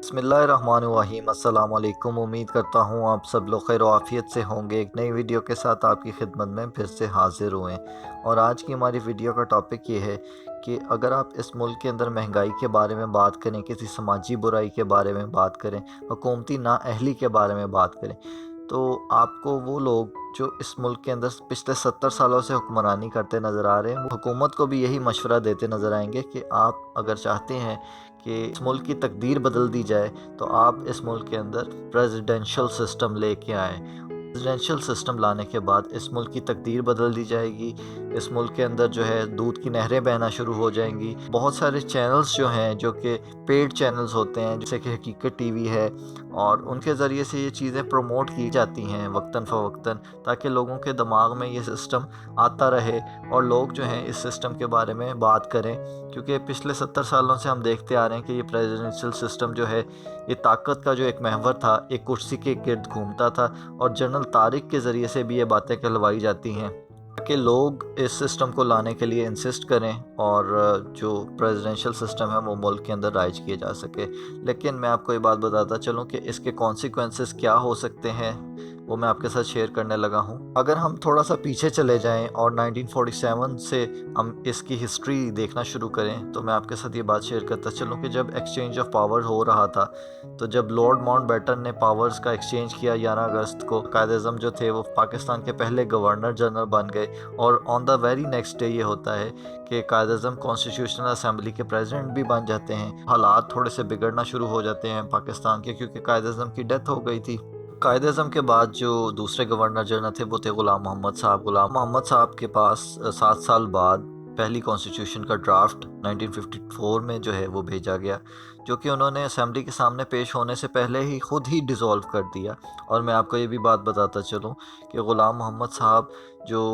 बिस्मिल्लाहिर्रहमानिर्रहीम। अस्सलाम वालेकुम। उम्मीद करता हूँ आप सब लोग खैर आफियत से होंगे। एक नई वीडियो के साथ आपकी खिदमत में फिर से हाजिर हुए और आज की हमारी वीडियो का टॉपिक ये है कि अगर आप इस मुल्क के अंदर महंगाई के बारे में बात करें, किसी समाजी बुराई के बारे में बात करें, हुकूमती नाअहली के बारे में बात करें, तो आपको वो लोग जो इस मुल्क के अंदर पिछले 70 सालों से हुक्मरानी करते नज़र आ रहे हैं, वो हुकूमत को भी यही मशवरा देते नज़र आएंगे कि आप अगर चाहते हैं कि इस मुल्क की तकदीर बदल दी जाए तो आप इस मुल्क के अंदर प्रेसिडेंशियल सिस्टम लेके आएँ। प्रेसिडेंशियल सिस्टम लाने के बाद इस मुल्क की तकदीर बदल दी जाएगी। इस मुल्क के अंदर जो है दूध की नहरें बहना शुरू हो जाएंगी। बहुत सारे चैनल्स जो हैं जो कि पेड चैनल्स होते हैं, जैसे कि हकीकत टीवी है, और उनके ज़रिए से ये चीज़ें प्रमोट की जाती हैं वक्तन फ़वक्तन, ताकि लोगों के दिमाग में ये सिस्टम आता रहे और लोग जो हैं इस सिस्टम के बारे में बात करें। क्योंकि पिछले 70 सालों से हम देखते आ रहे हैं कि ये प्रेसिडेंशियल सिस्टम जो है ये ताकत का जो एक महवर था, एक कुर्सी के गिर्द घूमता था और जनरल तारिक के ज़रिए से भी ये बातें कहलवाई जाती हैं कि लोग इस सिस्टम को लाने के लिए इंसिस्ट करें और जो प्रेसिडेंशियल सिस्टम है वो मुल्क के अंदर राइज किए जा सके। लेकिन मैं आपको ये बात बताता चलूँ कि इसके कॉन्सिक्वेंसेस क्या हो सकते हैं, वो मैं आपके साथ शेयर करने लगा हूँ। अगर हम थोड़ा सा पीछे चले जाएं और 1947 से हम इसकी हिस्ट्री देखना शुरू करें, तो मैं आपके साथ ये बात शेयर करता चलूँ कि जब एक्सचेंज ऑफ पावर हो रहा था, तो जब लॉर्ड माउंटबेटन ने पावर्स का एक्सचेंज किया 11 अगस्त को, कायद-ए-आज़म जो थे वो पाकिस्तान के पहले गवर्नर जनरल बन गए और on the very next day ये होता है कि कायद-ए-आज़म कॉन्स्टिट्यूशनल असेंबली के प्रेसिडेंट भी बन जाते हैं। हालात थोड़े से बिगड़ना शुरू हो जाते हैं पाकिस्तान के, क्योंकि कायद-ए-आज़म की डेथ हो गई थी। कायद-ए-आज़म के बाद जो दूसरे गवर्नर जनरल थे वो थे ग़ुलाम मोहम्मद साहब। ग़ुलाम मोहम्मद साहब के पास 7 साल बाद पहली कॉन्स्टिट्यूशन का ड्राफ्ट 1954 में जो है वो भेजा गया, जो कि उन्होंने असेंबली के सामने पेश होने से पहले ही ख़ुद ही डिज़ोल्व कर दिया। और मैं आपको ये भी बात बताता चलूँ कि ग़ुलाम मोहम्मद साहब जो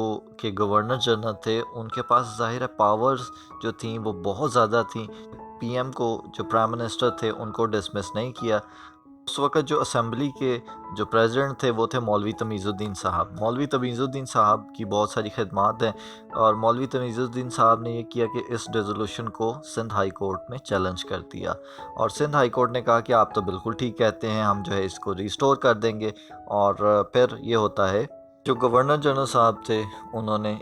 कि गवर्नर जनरल थे, उनके पास ज़ाहिर है पावर्स जो थीं वो बहुत ज़्यादा थीं। पीएम को, जो प्राइम मिनिस्टर थे, उनको डिसमिस नहीं किया। उस वक़्त जो असेंबली के जो प्रेसिडेंट थे वो थे मौलवी तमीज़ुद्दीन साहब। मौलवी तमीज़ुद्दीन साहब की बहुत सारी खिदमात हैं और मौलवी तमीज़ुद्दीन साहब ने ये किया कि इस रेजोल्यूशन को सिंध हाई कोर्ट में चैलेंज कर दिया और सिंध हाई कोर्ट ने कहा कि आप तो बिल्कुल ठीक कहते हैं, हम जो है इसको रिस्टोर कर देंगे। और फिर ये होता है, जो गवर्नर जनरल साहब थे उन्होंने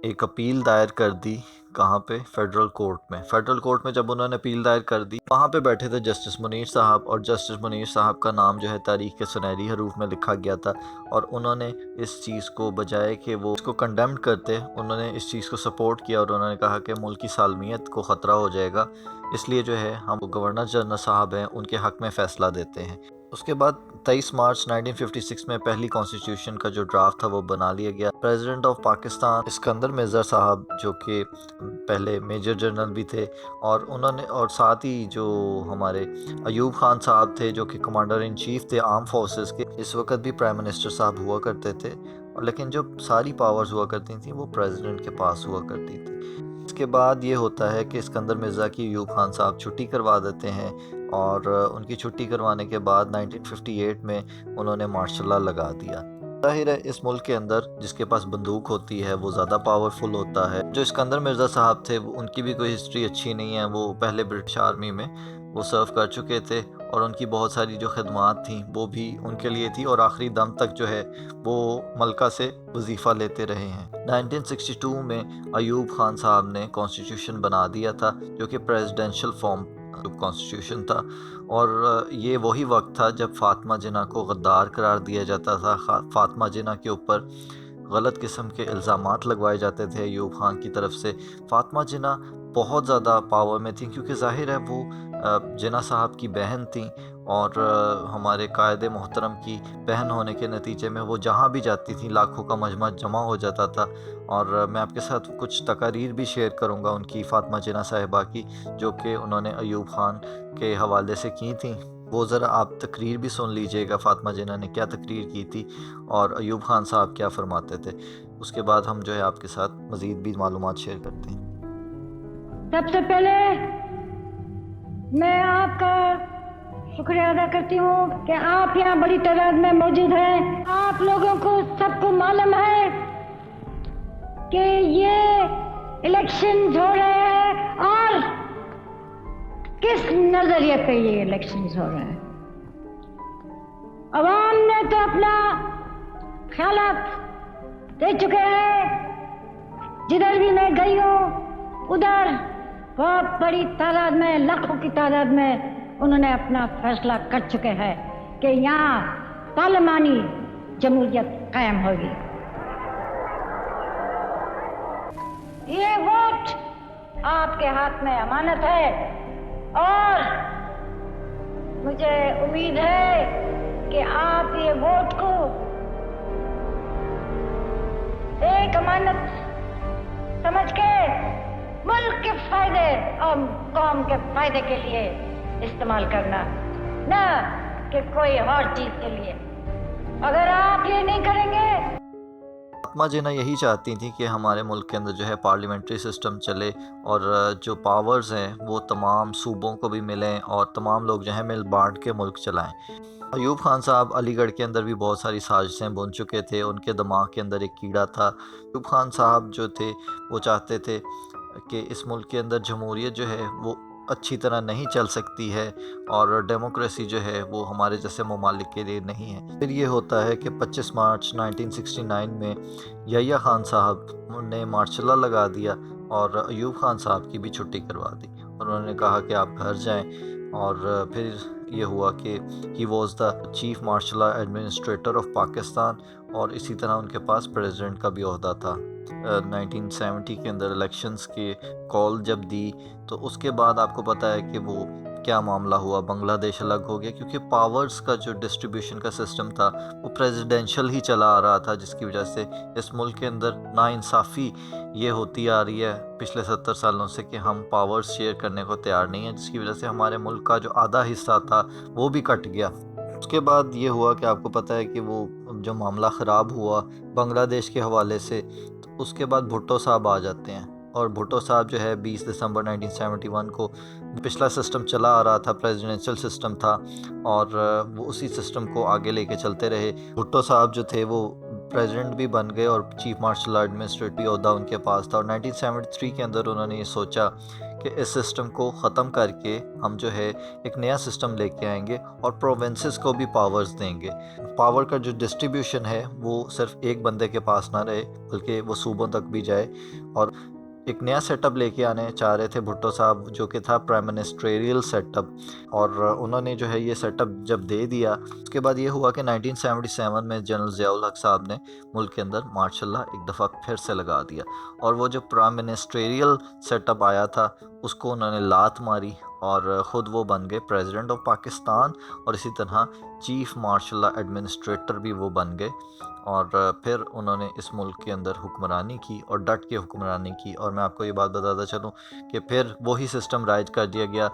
एक अपील दायर कर दी। कहाँ पे? फेडरल कोर्ट में। फेडरल कोर्ट में जब उन्होंने अपील दायर कर दी, वहाँ पे बैठे थे जस्टिस मुनीर साहब, और जस्टिस मुनीर साहब का नाम जो है तारीख के सुनहरी हरूफ में लिखा गया था। और उन्होंने इस चीज़ को, बजाय कि वो इसको कंडेम करते, उन्होंने इस चीज़ को सपोर्ट किया और उन्होंने कहा कि मुल्क की सालमियत को ख़तरा हो जाएगा, इसलिए जो है हम गवर्नर जनरल साहब हैं उनके हक़ में फ़ैसला देते हैं। उसके बाद 23 मार्च 1956 में पहली कॉन्स्टिट्यूशन का जो ड्राफ्ट था वो बना लिया गया। President of Pakistan Iskander Mirza साहब, जो कि पहले मेजर जनरल भी थे, और उन्होंने, और साथ ही जो हमारे अयूब खान साहब थे जो कि कमांडर इन चीफ थे आर्म फोर्सेस के, इस वक्त भी प्राइम मिनिस्टर साहब हुआ करते थे, और लेकिन जो सारी पावर्स हुआ करती थी वो प्रेसिडेंट के पास हुआ करती थी। इसके बाद ये होता है कि इस्कंदर मिर्ज़ा की अयूब खान साहब छुट्टी करवा देते हैं और उनकी छुट्टी करवाने के बाद 1958 में उन्होंने मार्शल लॉ लगा दिया। ज़ाहिर है इस मुल्क के अंदर जिसके पास बंदूक होती है वो ज़्यादा पावरफुल होता है। जो इस्कंदर मिर्ज़ा साहब थे उनकी भी कोई हिस्ट्री अच्छी नहीं है। वो पहले ब्रिटिश आर्मी में वो सर्व कर चुके थे और उनकी बहुत सारी जो खिदमात थी वो भी उनके लिए थी, और आखिरी दम तक जो है वो मलका से वजीफ़ा लेते रहे हैं। 1962 में अयूब खान साहब ने कॉन्स्टिट्यूशन बना दिया था, जो कि प्रेसिडेंशियल फॉर्म कॉन्स्टिट्यूशन था, और ये वही वक्त था जब फ़ातिमा जिन्ना को गद्दार करार दिया जाता था। फ़ातिमा जिन्ना के ऊपर गलत किस्म के इल्ज़ामात लगवाए जाते थे अयूब खान की तरफ से। फ़ातिमा जिन्ना बहुत ज़्यादा पावर में थी, क्योंकि ज़ाहिर है वो जिन्ना साहब की बहन थी, और हमारे कायदे मोहतरम की बहन होने के नतीजे में वो जहाँ भी जाती थी लाखों का मजमा जमा हो जाता था। और मैं आपके साथ कुछ तकारीर भी शेयर करूँगा उनकी, फ़ातिमा जिन्ना साहिबा की, जो कि उन्होंने अयूब खान के हवाले से की थी। वो ज़रा आप तकरीर भी सुन लीजिएगा, फ़ातिमा जिन्ना ने क्या तकरीर की थी और अयूब खान साहब क्या फ़रमाते थे। उसके बाद हम जो है आपके साथ मज़ीद भी मालूमात शेयर करते हैं। सबसे पहले मैं आपका शुक्रिया अदा करती हूँ कि आप यहाँ बड़ी तादाद में मौजूद हैं। आप लोगों को सबको मालूम है कि ये इलेक्शन हो रहे हैं और किस नजरिए पे ये इलेक्शंस हो रहे हैं। अवाम ने तो अपना ख्यालात दे चुके हैं। जिधर भी मैं गई हूँ उधर बहुत बड़ी तादाद में, लाखों की तादाद में उन्होंने अपना फैसला कर चुके हैं कि यहाँ पार्लिमानी जमहूरियत कायम होगी। ये वोट आपके हाथ में अमानत है और मुझे उम्मीद है कि आप ये वोट को एक अमानत समझ के मुल्क के फायदे और कौम के फायदे के लिए इस्तेमाल करना, न कि कोई और चीज के लिए। अगर आप ये नहीं करेंगे। फातिमा जिन्ना यही चाहती थी कि हमारे मुल्क के अंदर जो है पार्लियामेंट्री सिस्टम चले और जो पावर्स हैं वो तमाम सूबों को भी मिलें और तमाम लोग जो है मिल बांट के मुल्क चलाएं। अयूब खान साहब अलीगढ़ के अंदर भी बहुत सारी साजिशें बुन चुके थे, उनके दिमाग के अंदर एक कीड़ा था। अयूब खान साहब जो थे वो चाहते थे कि इस मुल्क के अंदर जमहूरियत जो है वो अच्छी तरह नहीं चल सकती है और डेमोक्रेसी जो है वो हमारे जैसे ममालिक के लिए नहीं है। फिर ये होता है कि 25 मार्च 1969 में यहिया खान साहब ने मार्शल लॉ लगा दिया और अयूब खान साहब की भी छुट्टी करवा दी और उन्होंने कहा कि आप घर जाएं। और फिर ये हुआ कि he was the chief marshal law administrator of Pakistan और इसी तरह उनके पास प्रेसिडेंट का भी ओहदा था। 1970 के अंदर इलेक्शंस के कॉल जब दी तो उसके बाद आपको पता है कि वो क्या मामला हुआ, बांग्लादेश अलग हो गया क्योंकि पावर्स का जो डिस्ट्रीब्यूशन का सिस्टम था वो प्रेसिडेंशियल ही चला आ रहा था, जिसकी वजह से इस मुल्क के अंदर नाइंसाफ़ी ये होती आ रही है पिछले 70 सालों से कि हम पावर्स शेयर करने को तैयार नहीं हैं, जिसकी वजह से हमारे मुल्क का जो आधा हिस्सा था वो भी कट गया। उसके बाद ये हुआ कि आपको पता है कि वो जो मामला ख़राब हुआ बांग्लादेश के हवाले से, तो उसके बाद भुट्टो साहब आ जाते हैं और भुट्टो साहब जो है 20 दिसंबर 1971 को, पिछला सिस्टम चला आ रहा था प्रेसिडेंशियल सिस्टम था और वो उसी सिस्टम को आगे लेके चलते रहे। भुट्टो साहब जो थे वो प्रेसिडेंट भी बन गए और चीफ मार्शल एडमिनिस्ट्रेटिव ओहदा उनके पास था और 1973 के अंदर उन्होंने ये सोचा कि इस सिस्टम को ख़त्म करके हम जो है एक नया सिस्टम लेके आएंगे और प्रोविंसेस को भी पावर्स देंगे। पावर का जो डिस्ट्रीब्यूशन है वो सिर्फ एक बंदे के पास ना रहे बल्कि वो सूबों तक भी जाए और एक नया सेटअप लेके आने चाह रहे थे भुट्टो साहब, जो कि था प्राइम मिनिस्ट्रियल सेटअप। और उन्होंने जो है ये सेटअप जब दे दिया उसके बाद ये हुआ कि 1977 में जनरल ज़ियाउल हक साहब ने मुल्क के अंदर मार्शल लॉ एक दफ़ा फिर से लगा दिया और वो जो प्राइम मिनिस्ट्रियल सेटअप आया था उसको उन्होंने लात मारी और ख़ुद वो बन गए प्रेसिडेंट ऑफ पाकिस्तान और इसी तरह चीफ मार्शल लॉ एडमिनिस्ट्रेटर भी वो बन गए और फिर उन्होंने इस मुल्क के अंदर हुक्मरानी की और डट के हुक्मरानी की। और मैं आपको ये बात बताता चलूँ कि फिर वही सिस्टम राइज कर दिया गया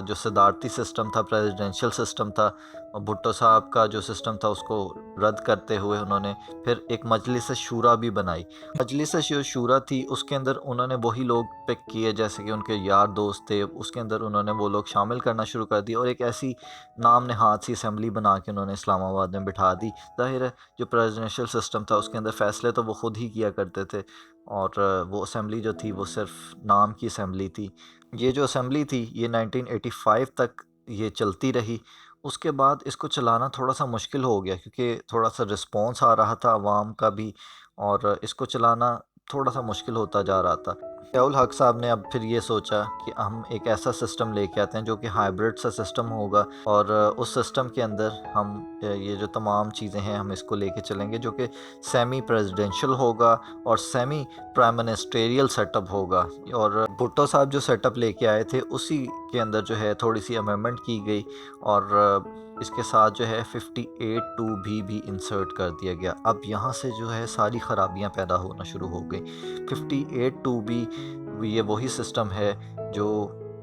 जो सदारती सिस्टम था, प्रेसिडेंशियल सिस्टम था। भुट्टो साहब का जो सिस्टम था उसको रद्द करते हुए उन्होंने फिर एक मजलिस शूरा भी बनाई। मजलिस जो शूरा थी उसके अंदर उन्होंने वही लोग पिक किए जैसे कि उनके यार दोस्त थे, उसके अंदर उन्होंने वो लोग शामिल करना शुरू कर दिए और एक ऐसी नाम नहाद सी असम्बली बना के उन्होंने इस्लामाबाद में बिठा दी। ज़ाहिर है जो प्रेसिडेंशियल सिस्टम था उसके अंदर फ़ैसले तो वो ख़ुद ही किया करते थे और वो असम्बली जो थी वो सिर्फ नाम की असम्बली थी। ये जो असम्बली थी ये 1985 तक ये चलती रही। उसके बाद इसको चलाना थोड़ा सा मुश्किल हो गया क्योंकि थोड़ा सा रिस्पॉन्स आ रहा था अवाम का भी और इसको चलाना थोड़ा सा मुश्किल होता जा रहा था। ज़ियाउल हक साहब ने अब फिर ये सोचा कि हम एक ऐसा सिस्टम लेके आते हैं जो कि हाइब्रिड सा सिस्टम होगा और उस सिस्टम के अंदर हम ये जो तमाम चीज़ें हैं हम इसको लेके चलेंगे जो कि सेमी प्रेसिडेंशियल होगा और सेमी प्राइम मिनिस्ट्रियल सेटअप होगा। और भुट्टो साहब जो सेटअप लेके आए थे उसी के अंदर जो है थोड़ी सी अमेंडमेंट की गई और इसके साथ जो है 58(2) भी इंसर्ट कर दिया गया। अब यहाँ से जो है सारी ख़राबियाँ पैदा होना शुरू हो गई। 58(2) ये वही सिस्टम है जो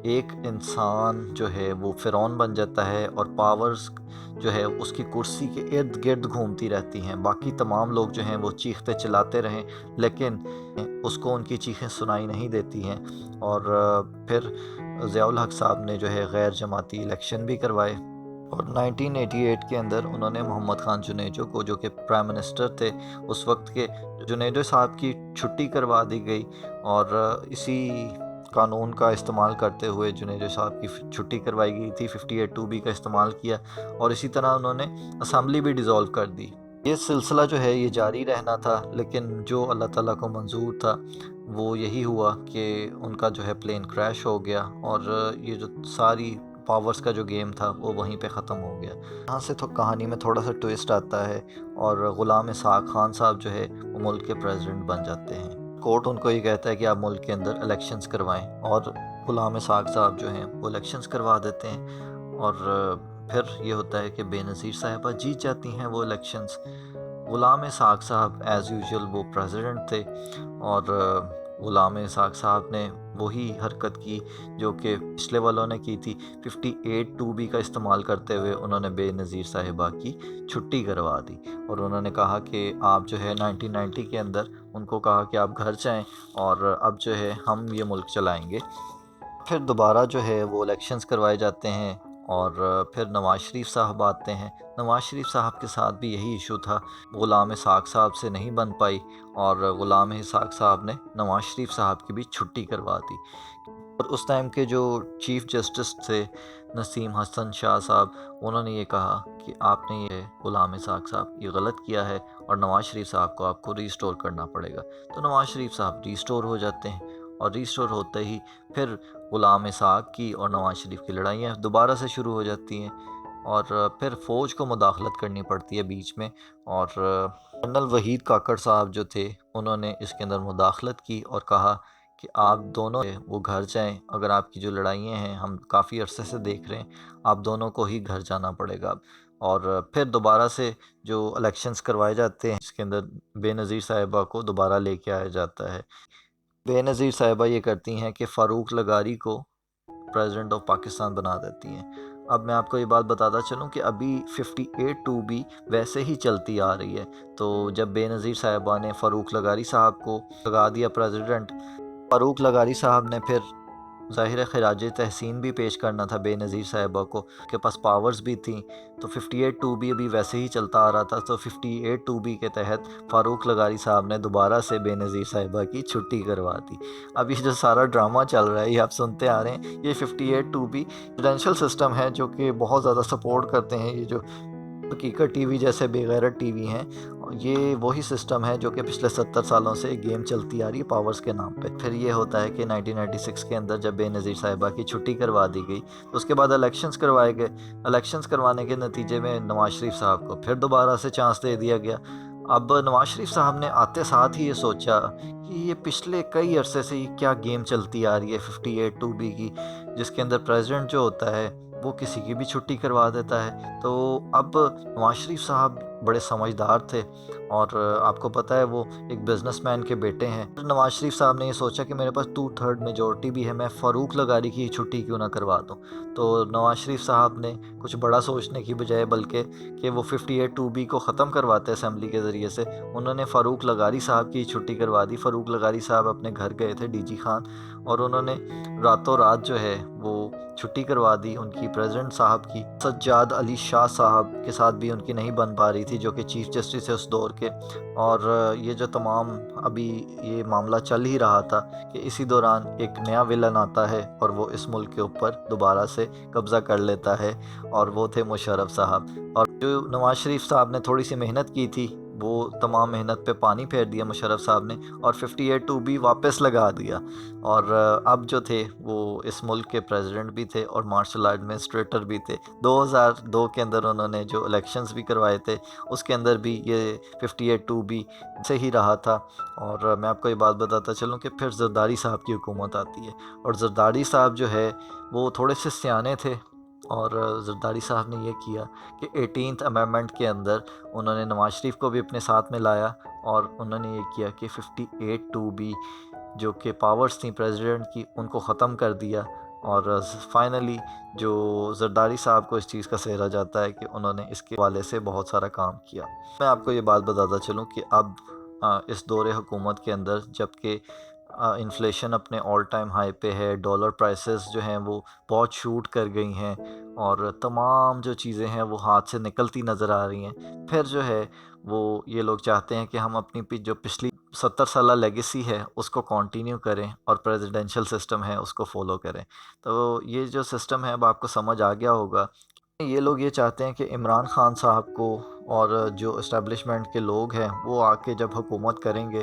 एक इंसान जो है वो फ़िरौन बन जाता है और पावर्स जो है उसकी कुर्सी के इर्द गिर्द घूमती रहती हैं। बाकी तमाम लोग जो हैं वो चीखते चिल्लाते रहें लेकिन उसको उनकी चीखें सुनाई नहीं देती हैं। और फिर ज़ियाउल हक साहब ने जो है गैर जमाती इलेक्शन भी करवाए और 1988 के अंदर उन्होंने मोहम्मद खान जुनेजो को, जो कि प्राइम मिनिस्टर थे उस वक्त के, जुनेजो साहब की छुट्टी करवा दी गई और इसी قانون کا استعمال کرتے ہوئے جنیجو صاحب کی چھٹی کروائی گئی تھی، 58(2)B کا استعمال کیا، اور اسی طرح انہوں نے اسمبلی بھی ڈیزولو کر دی۔ یہ سلسلہ جو ہے یہ جاری رہنا تھا، لیکن جو اللہ تعالیٰ کو منظور تھا وہ یہی ہوا کہ ان کا جو ہے پلین کریش ہو گیا، اور یہ جو ساری پاورز کا جو گیم تھا وہ وہیں پہ ختم ہو گیا۔ یہاں سے تو کہانی میں تھوڑا سا ٹویسٹ آتا ہے، اور غلام اسحاق خان صاحب جو ہے وہ ملک کے پریزیڈنٹ بن جاتے ہیں۔ کورٹ ان کو یہ کہتا ہے کہ آپ ملک کے اندر الیکشنز کروائیں، اور غلام اسحاق صاحب جو ہیں وہ الیکشنز کروا دیتے ہیں، اور پھر یہ ہوتا ہے کہ بے نظیر صاحبہ جیت جاتی ہیں وہ الیکشنز۔ غلام اسحاق صاحب ایز یوزول وہ پریزیڈنٹ تھے، اور غلام اسحاق صاحب نے وہی حرکت کی جو کہ پچھلے والوں نے کی تھی، 58(2)B کا استعمال کرتے ہوئے انہوں نے بے نظیر صاحبہ کی چھٹی کروا دی، اور انہوں نے کہا کہ آپ جو ہے 1990 کے اندر ان کو کہا کہ آپ گھر جائیں، اور اب جو ہے ہم یہ ملک چلائیں گے۔ پھر دوبارہ جو ہے وہ الیکشنز کروائے جاتے ہیں، اور پھر نواز شریف صاحب آتے ہیں۔ نواز شریف صاحب کے ساتھ بھی یہی ایشو تھا، غلام اسحاق صاحب سے نہیں بن پائی، اور غلام اسحاق صاحب نے نواز شریف صاحب کی بھی چھٹی کروا دی۔ اور اس ٹائم کے جو چیف جسٹس تھے نسیم حسن شاہ صاحب، انہوں نے یہ کہا کہ آپ نے یہ غلام اسحاق صاحب یہ غلط کیا ہے، اور نواز شریف صاحب کو آپ کو ریسٹور کرنا پڑے گا۔ تو نواز شریف صاحب ریسٹور ہو جاتے ہیں، اور ریسٹور ہوتے ہی پھر غلام اسحاق کی اور نواز شریف کی لڑائیاں دوبارہ سے شروع ہو جاتی ہیں، اور پھر فوج کو مداخلت کرنی پڑتی ہے بیچ میں، اور جنرل وحید کاکڑ صاحب جو تھے انہوں نے اس کے اندر مداخلت کی اور کہا کہ آپ دونوں وہ گھر جائیں، اگر آپ کی جو لڑائیاں ہیں ہم کافی عرصے سے دیکھ رہے ہیں، آپ دونوں کو ہی گھر جانا پڑے گا۔ اور پھر دوبارہ سے جو الیکشنز کروائے جاتے ہیں، جس کے اندر بے نظیر صاحبہ کو دوبارہ لے کے آیا جاتا ہے۔ بے نظیر صاحبہ یہ کرتی ہیں کہ فاروق لغاری کو پریزیڈنٹ آف پاکستان بنا دیتی ہیں۔ اب میں آپ کو یہ بات بتاتا چلوں کہ ابھی 58(2)B ویسے ہی چلتی آ رہی ہے، تو جب بے نظیر صاحبہ نے فاروق لغاری صاحب کو لگا دیا پریزیڈنٹ، فاروق لغاری صاحب نے پھر ظاہر خراج تحسین بھی پیش کرنا تھا بے نظیر صاحبہ کو، کے پاس پاورز بھی تھیں، تو 58(2)B ابھی ویسے ہی چلتا آ رہا تھا، تو 58(2)B کے تحت فاروق لغاری صاحب نے دوبارہ سے بے نظیر صاحبہ کی چھٹی کروا دی۔ اب یہ جو سارا ڈرامہ چل رہا ہے یہ آپ سنتے آ رہے ہیں، یہ 58(2)B پریزیڈنشل سسٹم ہے جو کہ بہت زیادہ سپورٹ کرتے ہیں یہ جو حقیقت ٹی وی جیسے بے غیرت ٹی وی ہیں، یہ وہی سسٹم ہے جو کہ پچھلے 70 سالوں سے گیم چلتی آ رہی ہے پاورز کے نام پہ۔ پھر یہ ہوتا ہے کہ 1996 کے اندر جب بے نظیر صاحبہ کی چھٹی کروا دی گئی، تو اس کے بعد الیکشنز کروائے گئے۔ الیکشنز کروانے کے نتیجے میں نواز شریف صاحب کو پھر دوبارہ سے چانس دے دیا گیا۔ اب نواز شریف صاحب نے آتے ساتھ ہی یہ سوچا کہ یہ پچھلے کئی عرصے سے یہ کیا گیم چلتی آ رہی ہے 58(2)B کی، جس کے اندر پریزیڈنٹ جو ہوتا ہے وہ کسی کی بھی چھٹی کروا دیتا ہے۔ تو اب نواز شریف صاحب بڑے سمجھدار تھے، اور آپ کو پتہ ہے وہ ایک بزنس مین کے بیٹے ہیں۔ نواز شریف صاحب نے یہ سوچا کہ میرے پاس 2/3 میجورٹی بھی ہے، میں فاروق لغاری کی چھٹی کیوں نہ کروا دوں۔ تو نواز شریف صاحب نے کچھ بڑا سوچنے کی بجائے بلکہ کہ وہ 58(2)B کو ختم کرواتے اسمبلی کے ذریعے سے، انہوں نے فاروق لغاری صاحب کی چھٹی کروا دی۔ فاروق لغاری صاحب اپنے گھر گئے تھے ڈی جی خان، اور انہوں نے راتوں رات جو ہے وہ چھٹی کروا دی ان کی پریزیڈنٹ صاحب کی۔ سجاد علی شاہ صاحب کے ساتھ بھی ان کی نہیں بن پا رہی تھی جو کہ چیف جسٹس ہے اس دور کے، اور یہ جو تمام ابھی یہ معاملہ چل ہی رہا تھا کہ اسی دوران ایک نیا ویلن آتا ہے اور وہ اس ملک کے اوپر دوبارہ سے قبضہ کر لیتا ہے، اور وہ تھے مشرف صاحب۔ اور جو نواز شریف صاحب نے تھوڑی سی محنت کی تھی وہ تمام محنت پہ پانی پھیر دیا مشرف صاحب نے، اور 58(2)B واپس لگا دیا، اور اب جو تھے وہ اس ملک کے پریزیڈنٹ بھی تھے اور مارشل آرٹ ایڈمنسٹریٹر بھی تھے۔ 2002 کے اندر انہوں نے جو الیکشنز بھی کروائے تھے اس کے اندر بھی یہ 58(2)B سے ہی رہا تھا۔ اور میں آپ کو یہ بات بتاتا چلوں کہ پھر زرداری صاحب کی حکومت آتی ہے، اور زرداری صاحب جو ہے وہ تھوڑے سے سیانے تھے، اور زرداری صاحب نے یہ کیا کہ 18th امینڈمنٹ کے اندر انہوں نے نواز شریف کو بھی اپنے ساتھ میں لایا، اور انہوں نے یہ کیا کہ 58(2)B جو کہ پاورز تھیں پریزیڈنٹ کی ان کو ختم کر دیا، اور فائنلی جو زرداری صاحب کو اس چیز کا سہرا جاتا ہے کہ انہوں نے اس کے حوالے سے بہت سارا کام کیا۔ میں آپ کو یہ بات بتاتا چلوں کہ اب اس دور حکومت کے اندر جب کہ انفلیشن اپنے آل ٹائم ہائی پہ ہے، ڈالر پرائسز جو ہیں وہ بہت شوٹ کر گئی ہیں، اور تمام جو چیزیں ہیں وہ ہاتھ سے نکلتی نظر آ رہی ہیں، پھر جو ہے وہ یہ لوگ چاہتے ہیں کہ ہم اپنی جو پچھلی 70 سالہ لیگیسی ہے اس کو کنٹینیو کریں اور پریزیڈنشل سسٹم ہے اس کو فالو کریں۔ تو یہ جو سسٹم ہے اب آپ کو سمجھ آ گیا ہوگا۔ یہ لوگ یہ چاہتے ہیں کہ عمران خان صاحب کو اور جو اسٹیبلشمنٹ کے لوگ ہیں وہ آ کے جب حکومت کریں گے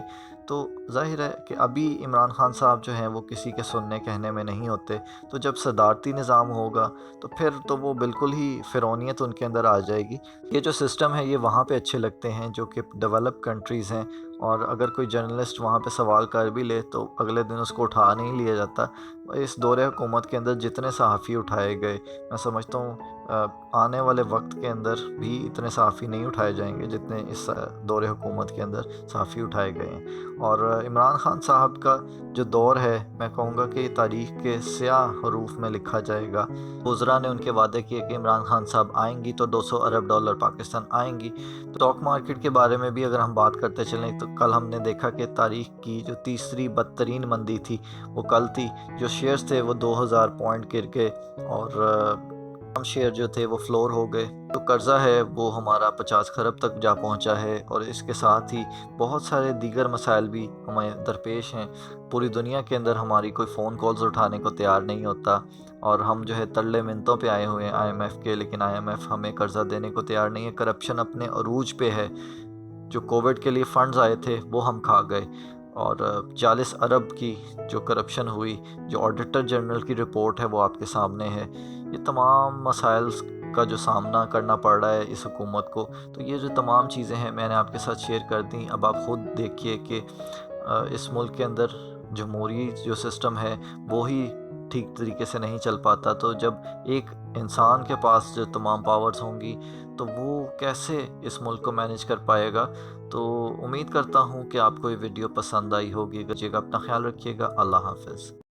تو ظاہر ہے کہ ابھی عمران خان صاحب جو ہیں وہ کسی کے سننے کہنے میں نہیں ہوتے، تو جب صدارتی نظام ہوگا تو پھر تو وہ بالکل ہی فرعونیت ان کے اندر آ جائے گی۔ یہ جو سسٹم ہے یہ وہاں پہ اچھے لگتے ہیں جو کہ ڈیولپ کنٹریز ہیں، اور اگر کوئی جرنلسٹ وہاں پہ سوال کر بھی لے تو اگلے دن اس کو اٹھا نہیں لیا جاتا۔ اس دور حکومت کے اندر جتنے صحافی اٹھائے گئے، میں سمجھتا ہوں آنے والے وقت کے اندر بھی اتنے صحافی نہیں اٹھائے جائیں گے جتنے اس دور حکومت کے اندر صحافی اٹھائے گئے ہیں۔ اور عمران خان صاحب کا جو دور ہے میں کہوں گا کہ تاریخ کے سیاہ حروف میں لکھا جائے گا۔ وزراء نے ان کے وعدے کیے کہ عمران خان صاحب آئیں گی تو 200 ارب ڈالر پاکستان آئیں گی۔ اسٹاک مارکیٹ کے بارے میں بھی اگر ہم بات کرتے چلیں تو کل ہم نے دیکھا کہ تاریخ کی جو تیسری بدترین مندی تھی وہ کل تھی۔ جو شیئرز تھے وہ 2000 پوائنٹ گر گئے اور تمام شیئر جو تھے وہ فلور ہو گئے۔ جو قرضہ ہے وہ ہمارا 50 خرب تک جا پہنچا ہے، اور اس کے ساتھ ہی بہت سارے دیگر مسائل بھی ہمیں درپیش ہیں۔ پوری دنیا کے اندر ہماری کوئی فون کالز اٹھانے کو تیار نہیں ہوتا، اور ہم جو ہے ترلے منتوں پہ آئے ہوئے ہیں آئی ایم ایف کے، لیکن آئی ایم ایف ہمیں قرضہ دینے کو تیار نہیں ہے۔ کرپشن اپنے عروج پہ ہے۔ جو کووڈ کے لیے فنڈز آئے تھے وہ ہم کھا گئے، اور 40 ارب کی جو کرپشن ہوئی، جو آڈیٹر جنرل کی رپورٹ ہے وہ آپ کے سامنے ہے۔ یہ تمام مسائل کا جو سامنا کرنا پڑ رہا ہے اس حکومت کو، تو یہ جو تمام چیزیں ہیں میں نے آپ کے ساتھ شیئر کر دیں۔ اب آپ خود دیکھیے کہ اس ملک کے اندر جمہوری جو سسٹم ہے وہی ٹھیک طریقے سے نہیں چل پاتا، تو جب ایک انسان کے پاس جو تمام پاورز ہوں گی تو وہ کیسے اس ملک کو مینیج کر پائے گا۔ تو امید کرتا ہوں کہ آپ کو یہ ویڈیو پسند آئی ہوگی۔ اپنا خیال رکھیے گا۔ اللہ حافظ۔